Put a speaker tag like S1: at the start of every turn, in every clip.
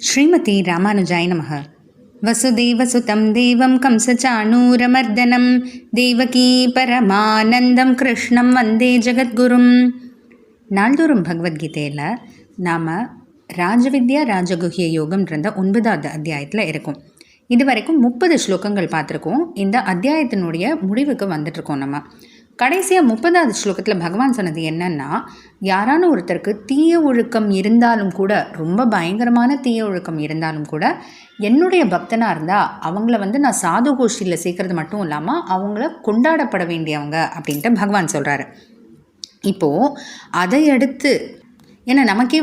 S1: ஸ்ரீமதி ராமானுஜாய நமः. வசுதேவசுதம் தேவம் கம்சச்சாணூரமர்தனம் தேவகீ பரமானந்தம் கிருஷ்ணம் வந்தே ஜெகத்குரும். நாள்தோறும் பகவத்கீதையில் நாம் ராஜவித்யா ராஜகுஹ்ய யோகம்ன்ற 9வது அத்தியாயத்தில் இருக்கும். இது வரைக்கும் 30 ஸ்லோகங்கள் பார்த்துருக்கோம். இந்த அத்தியாயத்தினுடைய முடிவுக்கு வந்துட்டுருக்கோம். நம்ம கடைசியாக 30வது ஸ்லோகத்தில் பகவான் சொன்னது என்னன்னா, யாரான ஒருத்தருக்கு தீய ஒழுக்கம் இருந்தாலும் கூட, ரொம்ப பயங்கரமான தீய ஒழுக்கம் இருந்தாலும் கூட, என்னுடைய பக்தனாக இருந்தால் அவங்கள நான் சாது கோஷ்டியில் சேர்க்கறது மட்டும் இல்லாமல் அவங்கள கொண்டாடப்பட வேண்டியவங்க அப்படின்ட்டு பகவான் சொல்கிறாரு. இப்போது அதை அடுத்து ஏன்னா நமக்கே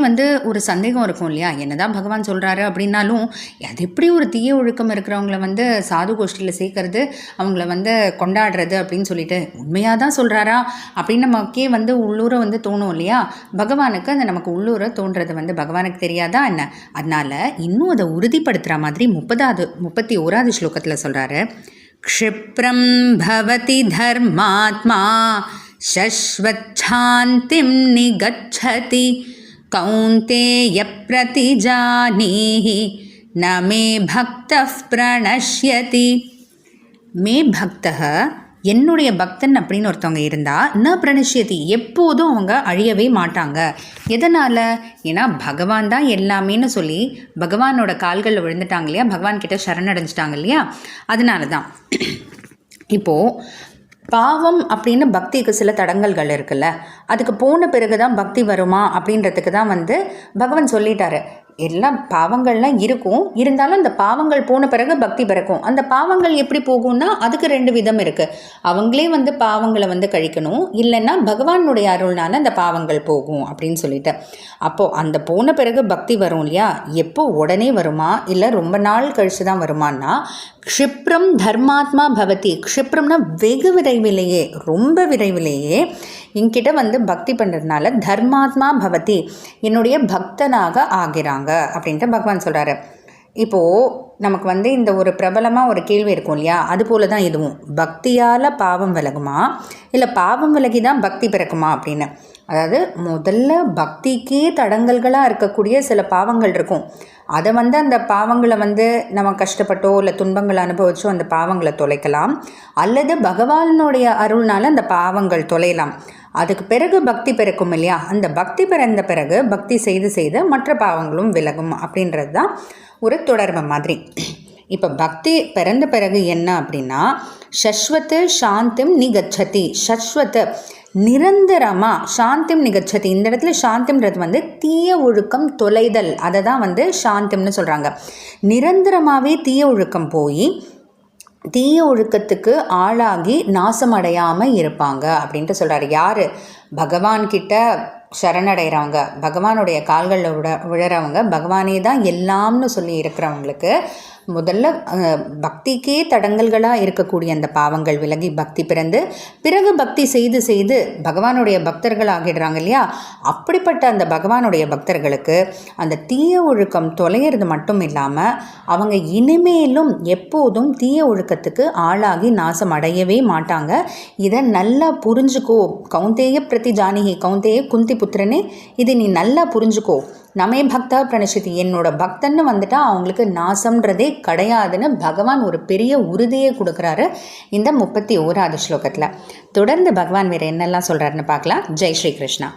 S1: ஒரு சந்தேகம் இருக்கும் இல்லையா, என்னதான் பகவான் சொல்கிறாரு அப்படின்னாலும் அது எப்படி ஒரு தீய ஒழுக்கம் இருக்கிறவங்கள சாது கோஷ்டியில் சேர்க்கறது, அவங்கள கொண்டாடுறது அப்படின்னு சொல்லிட்டு உண்மையாக தான் சொல்கிறாரா அப்படின்னு நமக்கே உள்ளூரை தோணும் இல்லையா. பகவானுக்கு அந்த நமக்கு உள்ளூரை தோன்றது பகவானுக்கு தெரியாதா என்ன? அதனால் இன்னும் அதை உறுதிப்படுத்துகிற மாதிரி 31வது ஸ்லோகத்தில் சொல்கிறாரு, க்ஷிப்ரம் பவதி தர்மாத்மா சஸ்வச்சாந்திம் நிகச்சதி கௌந்தேய பிரதிஜானீஹி ந மே பக்தः பிரணஷ்யதி. மே பக்தः என்னுடைய பக்தன் அப்படின்னு ஒருத்தவங்க இருந்தால் ந பிரணஷ்யதி எப்போதும் அவங்க அழியவே மாட்டாங்க. எதனால்? ஏன்னா பகவான் தான் எல்லாமேன்னு சொல்லி பகவானோட கால்களில் விழுந்துட்டாங்க இல்லையா, பகவான் கிட்ட சரணடைஞ்சிட்டாங்க இல்லையா, அதனால தான். இப்போது பாவம் அப்படின்னு பக்திக்கு சில தடங்கல்கள் இருக்குல்ல, அதுக்கு போன பிறகு தான் பக்தி வருமா அப்படின்றதுக்கு தான் பகவான் சொல்லிட்டாரு. எல்லாம் பாவங்கள்லாம் இருக்கும், இருந்தாலும் அந்த பாவங்கள் போன பிறகு பக்தி பிறக்கும். அந்த பாவங்கள் எப்படி போகும்னா அதுக்கு 2 விதம் இருக்குது. அவங்களே பாவங்களை கழிக்கணும், இல்லைன்னா பகவானுடைய அருள்னால அந்த பாவங்கள் போகும் அப்படின்னு சொல்லிட்டு. அப்போது அந்த போன பிறகு பக்தி வரும் இல்லையா, எப்போ உடனே வருமா இல்லை ரொம்ப நாள் கழித்து தான் வருமானா, க்ஷிப்ரம் தர்மாத்மா பவதி. க்ஷிப்ரம்னா வெகு விரைவிலேயே, ரொம்ப விரைவிலேயே என்கிட்ட பக்தி பண்ணுறதுனால தர்மாத்மா பவதி என்னுடைய பக்தனாக ஆகிறாங்க அப்படின்ட்டு பகவான் சொல்கிறாரு. இப்போது நமக்கு இந்த ஒரு பிரபலமாக ஒரு கேள்வி இருக்கும் இல்லையா, அது போல தான் இதுவும். பக்தியால் பாவம் விலகுமா இல்லை பாவம் விலகி தான் பக்தி பிறக்குமா அப்படின்னு. அதாவது முதல்ல பக்திக்கே தடங்கல்களாக இருக்கக்கூடிய சில பாவங்கள் இருக்கும். அதை அந்த பாவங்களை நம்ம கஷ்டப்பட்டோ இல்லை துன்பங்களை அனுபவிச்சோ அந்த பாவங்களை தொலைக்கலாம், அல்லது பகவானுடைய அருள்னால அந்த பாவங்கள் தொலையலாம். அதுக்கு பிறகு பக்தி பிறக்கும் இல்லையா, அந்த பக்தி பிறந்த பிறகு பக்தி செய்து செய்து மற்ற பாவங்களும் விலகும் அப்படின்றது தான் ஒரு தொடர்பு மாதிரி. இப்போ பக்தி பிறந்த பிறகு என்ன அப்படின்னா, சஸ்வத் சாந்திம் நிகச்சதி. சஸ்வத் நிரந்தரமாக, சாந்திம் நிகச்சதி. இந்த இடத்துல சாந்திம்ன்றது தீய ஒழுக்கம் தொலைதல், அதை தான் சாந்திம்னு சொல்கிறாங்க. நிரந்தரமாகவே தீய ஒழுக்கம் போய் தீய ஒழுக்கத்துக்கு ஆளாகி நாசமடையாமல் இருப்பாங்க அப்படின்ட்டு சொல்கிறாரு. யார்? பகவான்கிட்ட சரணடைகிறவங்க, பகவானுடைய கால்களில் விழறவங்க, பகவானே தான் எல்லாம்னு சொல்லி இருக்கிறவங்களுக்கு முதல்ல பக்திக்கே தடங்கல்களாக இருக்கக்கூடிய அந்த பாவங்கள் விலகி பக்தி பிறந்து பிறகு பக்தி செய்து செய்து பகவானுடைய பக்தர்கள் ஆகிடுறாங்க இல்லையா. அப்படிப்பட்ட அந்த பகவானுடைய பக்தர்களுக்கு அந்த தீய ஒழுக்கம் தொலைகிறது மட்டும் இல்லாமல் அவங்க இனிமேலும் எப்போதும் தீய ஒழுக்கத்துக்கு ஆளாகி நாசம் அடையவே மாட்டாங்க. இதை நல்லா புரிஞ்சுக்கோ. கௌந்தேய பிரதிஜானிஹி, கௌந்தேய குந்தி புத்திரனே, இது நீ நல்லா புரிஞ்சுக்கோ. நமே பக்தா பிரணசித்தி, என்னோட பக்தன்னு அவங்களுக்கு நாசம்ன்றதே கிடையாதுன்னு பகவான் ஒரு பெரிய உறுதியை கொடுக்குறாரு இந்த 31வது ஸ்லோகத்தில். தொடர்ந்து பகவான் வேறு என்னெல்லாம் சொல்கிறாருன்னு பார்க்கலாம். ஜெய் ஸ்ரீ கிருஷ்ணா.